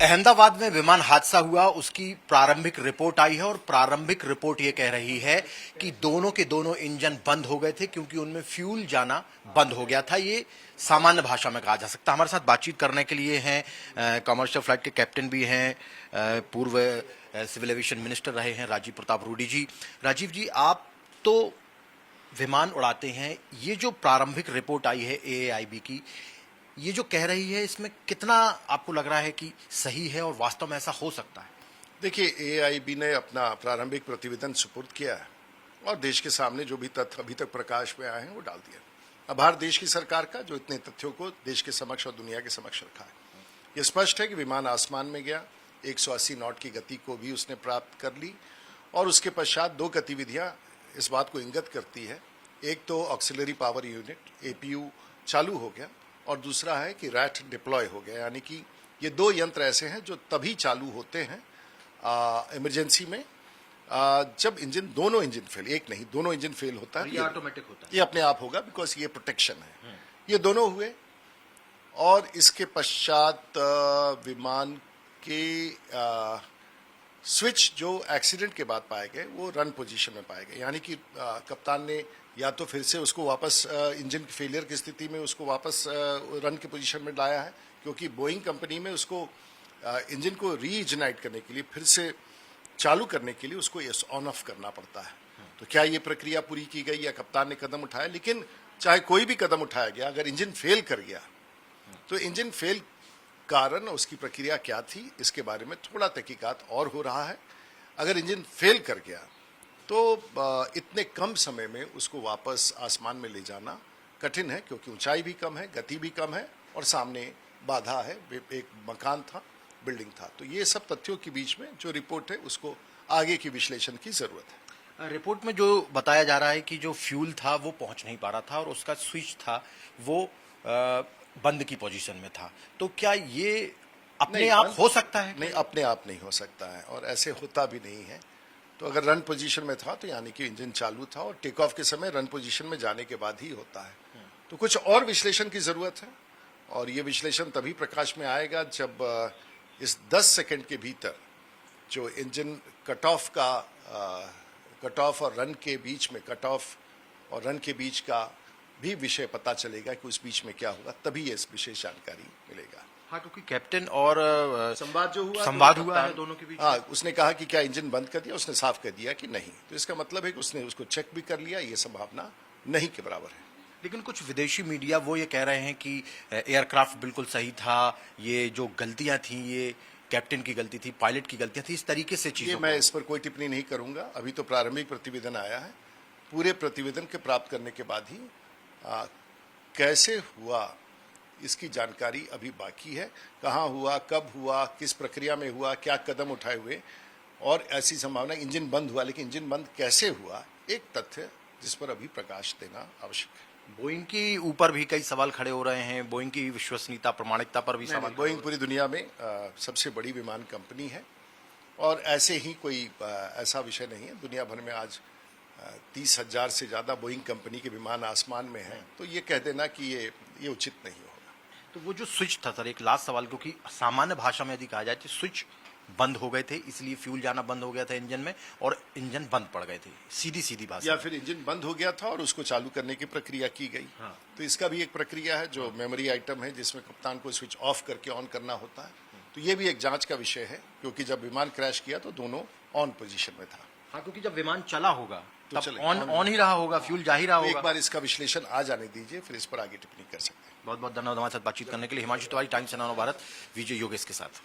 अहमदाबाद में विमान हादसा हुआ, उसकी प्रारंभिक रिपोर्ट आई है और प्रारंभिक रिपोर्ट ये कह रही है कि दोनों के दोनों इंजन बंद हो गए थे क्योंकि उनमें फ्यूल जाना बंद हो गया था। ये सामान्य भाषा में कहा जा सकता है। हमारे साथ बातचीत करने के लिए हैं कमर्शियल फ्लाइट के कैप्टन भी हैं, पूर्व सिविल एविएशन मिनिस्टर रहे हैं राजीव प्रताप रूडी जी। राजीव जी, आप तो विमान उड़ाते हैं, ये जो प्रारंभिक रिपोर्ट आई है AAIB की, ये जो कह रही है, इसमें कितना आपको लग रहा है कि सही है और वास्तव में ऐसा हो सकता है? देखिए, AAIB ने अपना प्रारंभिक प्रतिवेदन सुपुर्द किया है और देश के सामने जो भी तथ्य अभी तक प्रकाश में आए हैं वो डाल दिया। आभार देश की सरकार का जो इतने तथ्यों को देश के समक्ष और दुनिया के समक्ष रखा है। ये स्पष्ट है कि विमान आसमान में गया, 180 नॉट की गति को भी उसने प्राप्त कर ली और उसके पश्चात दो गतिविधियां इस बात को इंगित करती है। एक तो ऑक्सिलरी पावर यूनिट APU चालू हो गया और दूसरा है कि रैट डिप्लॉय हो गया, यानी कि ये दो यंत्र ऐसे हैं जो तभी चालू होते हैं इमरजेंसी में जब दोनों इंजन फेल, एक नहीं दोनों इंजन फेल होता है। ये ऑटोमेटिक होता है, ये अपने आप होगा बिकॉज ये प्रोटेक्शन है। ये दोनों हुए और इसके पश्चात विमान के स्विच जो एक्सीडेंट के बाद पाए गए वो रन पोजीशन में पाए गए, यानी कि कप्तान ने या तो फिर से उसको वापस इंजन फेलियर की स्थिति में उसको वापस रन की पोजीशन में लाया है, क्योंकि बोइंग कंपनी में उसको इंजन को रीइग्नाइट करने के लिए, फिर से चालू करने के लिए उसको ऑन ऑफ करना पड़ता है। तो क्या ये प्रक्रिया पूरी की गई या कप्तान ने कदम उठाया? लेकिन चाहे कोई भी कदम उठाया गया, अगर इंजन फेल कर गया तो इंजन फेल कारण उसकी प्रक्रिया क्या थी, इसके बारे में थोड़ा तहकीकात और हो रहा है। अगर इंजन फेल कर गया तो इतने कम समय में उसको वापस आसमान में ले जाना कठिन है, क्योंकि ऊंचाई भी कम है, गति भी कम है और सामने बाधा है, एक मकान था, बिल्डिंग था। तो ये सब तथ्यों के बीच में जो रिपोर्ट है उसको आगे की विश्लेषण की जरूरत है। रिपोर्ट में जो बताया जा रहा है कि जो फ्यूल था वो पहुंच नहीं पा रहा था और उसका स्विच था वो बंद की पोजीशन में था। तो क्या ये अपने आप हो सकता है? नहीं, अपने आप नहीं हो सकता है और ऐसे होता भी नहीं है। तो अगर रन पोजीशन में था तो यानी कि इंजन चालू था और टेक ऑफ के समय रन पोजीशन में जाने के बाद ही होता है। तो कुछ और विश्लेषण की जरूरत है और ये विश्लेषण तभी प्रकाश में आएगा जब इस 10 सेकंड के भीतर जो इंजन कट ऑफ और रन के बीच में, कट ऑफ और रन के बीच का भी विषय पता चलेगा कि उस बीच में क्या हुआ, तभी ये इस विशेष जानकारी मिलेगा। हाँ, क्योंकि कैप्टन और संवाद हुआ है दोनों के बीच। हाँ, उसने कहा कि क्या इंजन बंद कर दिया, उसने साफ कर दिया कि नहीं। तो इसका मतलब है कि उसने उसको चेक भी कर लिया, ये संभावना नहीं के बराबर है। लेकिन कुछ विदेशी मीडिया वो ये कह रहे हैं कि एयरक्राफ्ट बिल्कुल सही था, ये जो गलतियां थी ये कैप्टन की गलती थी, पायलट की गलतियां थी, इस तरीके से चीजें। मैं इस पर कोई टिप्पणी नहीं करूंगा। अभी तो प्रारंभिक प्रतिवेदन आया है, पूरे प्रतिवेदन के प्राप्त करने के बाद ही कैसे हुआ इसकी जानकारी अभी बाकी है। कहाँ हुआ, कब हुआ, किस प्रक्रिया में हुआ, क्या कदम उठाए हुए, और ऐसी संभावना इंजन बंद हुआ, लेकिन इंजन बंद कैसे हुआ, एक तथ्य जिस पर अभी प्रकाश देना आवश्यक है। बोइंग के ऊपर भी कई सवाल खड़े हो रहे हैं, बोइंग की विश्वसनीयता, प्रामाणिकता पर भी सवाल। बोइंग पूरी दुनिया में सबसे बड़ी विमान कंपनी है और ऐसे ही कोई ऐसा विषय नहीं है। दुनिया भर में आज 30,000 से ज्यादा बोइंग कंपनी के विमान आसमान में हैं, तो ये कह देना कि ये उचित नहीं होगा। तो वो जो स्विच था सर, एक लास्ट सवाल, क्योंकि सामान्य भाषा में यदि कहा जाए तो स्विच बंद हो गए थे, इसलिए फ्यूल जाना बंद हो गया था इंजन में और इंजन बंद पड़ गए थे, सीधी भाषा। या फिर इंजन बंद हो गया था और उसको चालू करने की प्रक्रिया की गई। हाँ। तो इसका भी एक प्रक्रिया है जो मेमोरी आइटम है, जिसमें कप्तान को स्विच ऑफ करके ऑन करना होता है। तो ये भी एक जांच का विषय है, क्योंकि जब विमान क्रैश किया तो दोनों ऑन पोजीशन में था। हाँ, क्योंकि जब विमान चला होगा तब ऑन ही रहा होगा, फ्यूल जा ही रहा होगा। एक बार इसका विश्लेषण आ जाने दीजिए, फिर इस पर आगे टिप्पणी कर सकते हैं। बहुत बहुत धन्यवाद हमारे साथ बातचीत करने के लिए। हिमांशु तिवारी, टाइम्स ऑफ भारत, विजय योगेश के साथ।